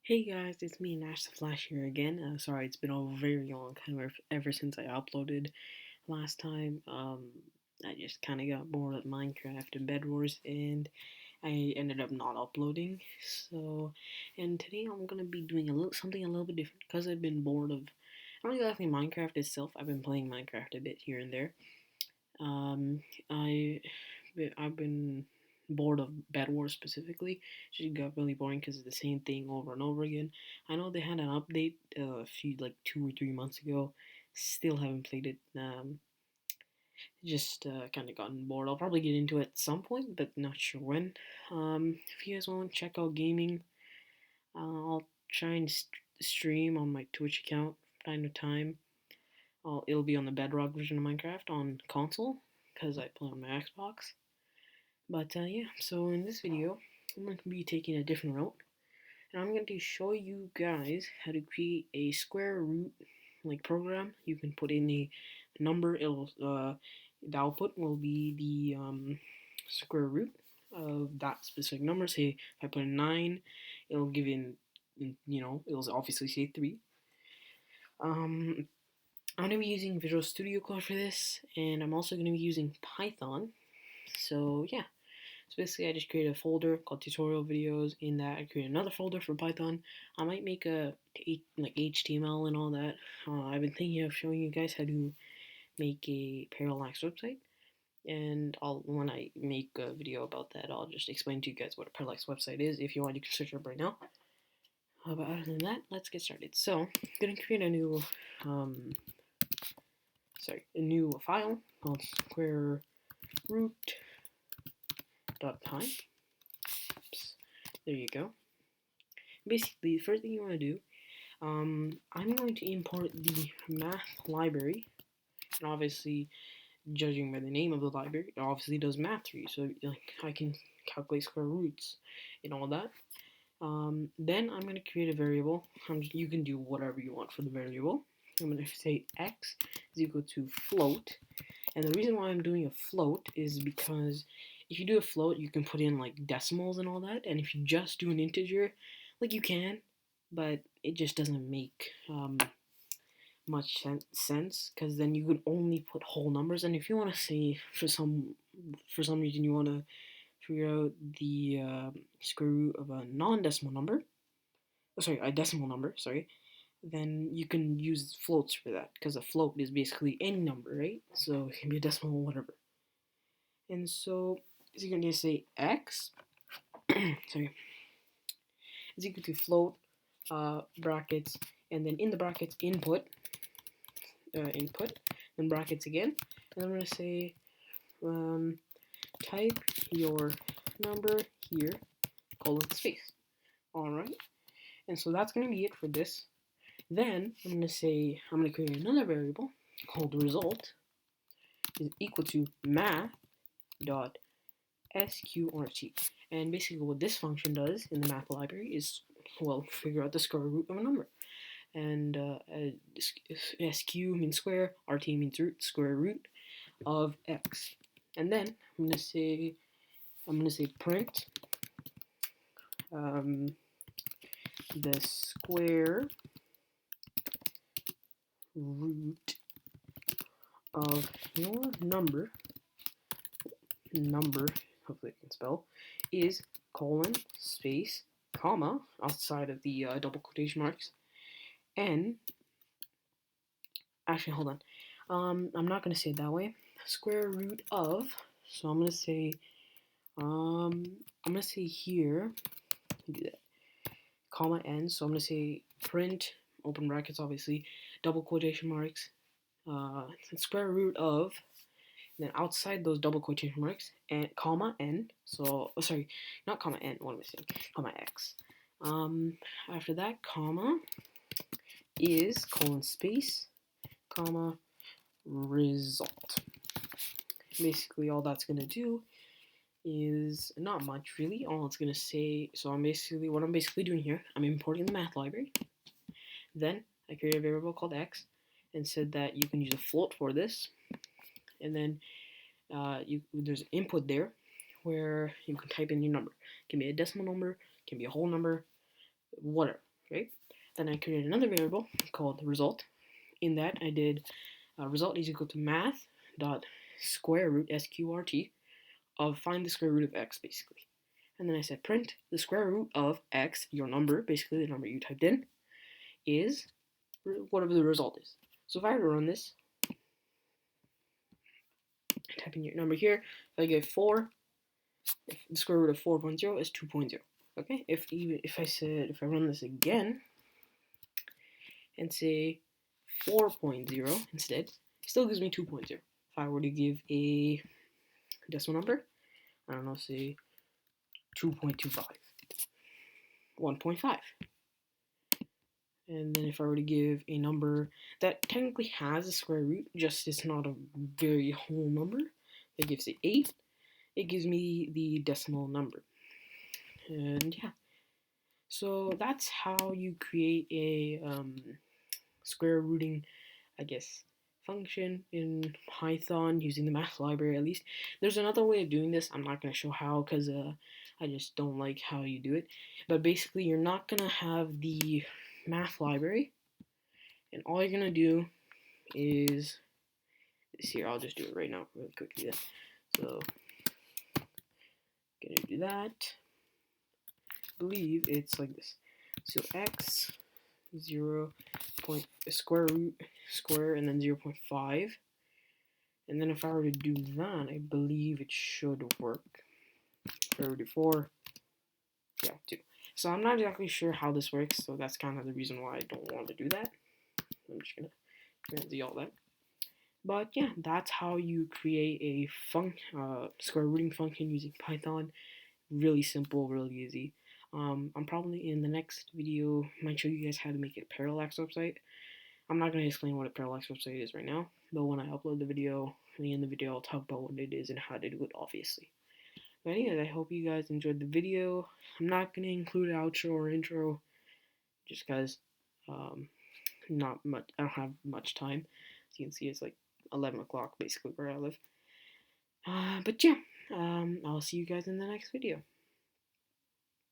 Hey guys, it's me, Nash the Flash here again. Sorry, it's been a very long time ever since I uploaded last time. I just kind of got bored of Minecraft and Bed Wars, and I ended up not uploading. And today I'm gonna be doing something a little bit different because I've been bored of not exactly Minecraft itself. I've been playing Minecraft a bit here and there. Um, I I've been bored of Bed Wars specifically. It just got really boring because it's the same thing over and over again. I know they had an update a few like 2 or 3 months ago. Still haven't played it. Just kind of gotten bored. I'll probably get into it at some point, but not sure when. If you guys want to check out gaming, I'll try and stream on my Twitch account from time to time. It'll be on the Bedrock version of Minecraft on console because I play on my Xbox. But yeah, so in this video, I'm going to be taking a different route, and I'm going to show you guys how to create a square root like program. You can put in a number. The output will be the square root of that specific number. Say if I put in 9, it'll give it'll obviously say 3. I'm going to be using Visual Studio Code for this, and I'm also going to be using Python. So yeah. So basically, I just created a folder called tutorial videos. In that, I create another folder for Python. I might make like HTML and all that. I've been thinking of showing you guys how to make a parallax website. And when I make a video about that, I'll just explain to you guys what a parallax website is. If you want, you can search it up right now. But other than that, let's get started. So, I'm gonna create a new file called square root .py. There you go. Basically, the first thing you want to do, I'm going to import the math library, and obviously, judging by the name of the library, it obviously does math for you, so like I can calculate square roots and all that. Then I'm going to create a variable. You can do whatever you want for the variable. I'm going to say x is equal to float, and the reason why I'm doing a float is because if you do a float, you can put in like decimals and all that, and if you just do an integer, like you can, but it just doesn't make much sense because then you could only put whole numbers. And if you want to say for some reason you want to figure out the square root of a non-decimal number, a decimal number, then you can use floats for that because a float is basically any number, right? So it can be a decimal, whatever. And so you're going to say x, sorry, is equal to float brackets, and then in the brackets input, then brackets again, and I'm going to say type your number here, colon space. Alright, and so that's going to be it for this. Then I'm going to create another variable called result is equal to math dot sqrt. And basically what this function does in the math library is, well, figure out the square root of a number. And sq means square, rt means root, square root of x. And then I'm gonna say print the square root of your number, hopefully I can spell, is colon space comma outside of the double quotation marks, and actually hold on, I'm not gonna say it that way. Square root of, so I'm gonna say here, do that, comma n. So I'm gonna say print open brackets, obviously, double quotation marks, square root of, then outside those double quotation marks, and comma n. So sorry, not comma n. What am I saying? Comma x. After that, comma is colon space, comma result. Basically, all that's gonna do is not much really. All it's gonna say. So what I'm basically doing here, I'm importing the math library. Then I created a variable called x, and said that you can use a float for this, and then there's an input there where you can type in your number. It can be a decimal number, it can be a whole number, whatever. Okay. Then I created another variable called result. In that, I did result is equal to math dot square root sqrt of find the square root of x, basically. And then I said print the square root of x, your number, basically the number you typed in, is whatever the result is. So if I were to run this, type in your number here, if I get 4, if the square root of 4.0 is 2.0. Okay, if I run this again and say 4.0 instead, it still gives me 2.0. If I were to give a decimal number, I don't know, say 2.25, 1.5. And then if I were to give a number that technically has a square root, just it's not a very whole number, that gives it 8, it gives me the decimal number. And yeah, so that's how you create a square rooting, I guess, function in Python using the math library at least. There's another way of doing this. I'm not going to show how because I just don't like how you do it. But basically, you're not going to have the math library, and all you're going to do is this here. I'll just do it right now really quickly then. So, going to do that. I believe it's like this. So x 0. Square root square and then 0.5, and then if I were to do that, I believe it should work. If I were to do 4, yeah, 2. So I'm not exactly sure how this works, so that's kind of the reason why I don't want to do that. I'm just gonna transy all that. But yeah, that's how you create a square rooting function using Python. Really simple, really easy. I'm probably in the next video might show you guys how to make a parallax website. I'm not going to explain what a parallax website is right now, though when I upload the video, at the end of the video, I'll talk about what it is and how to do it, obviously. But anyways, I hope you guys enjoyed the video. I'm not going to include an outro or intro, just because not much. I don't have much time. As you can see, it's like 11 o'clock, basically, where I live. But yeah, I'll see you guys in the next video.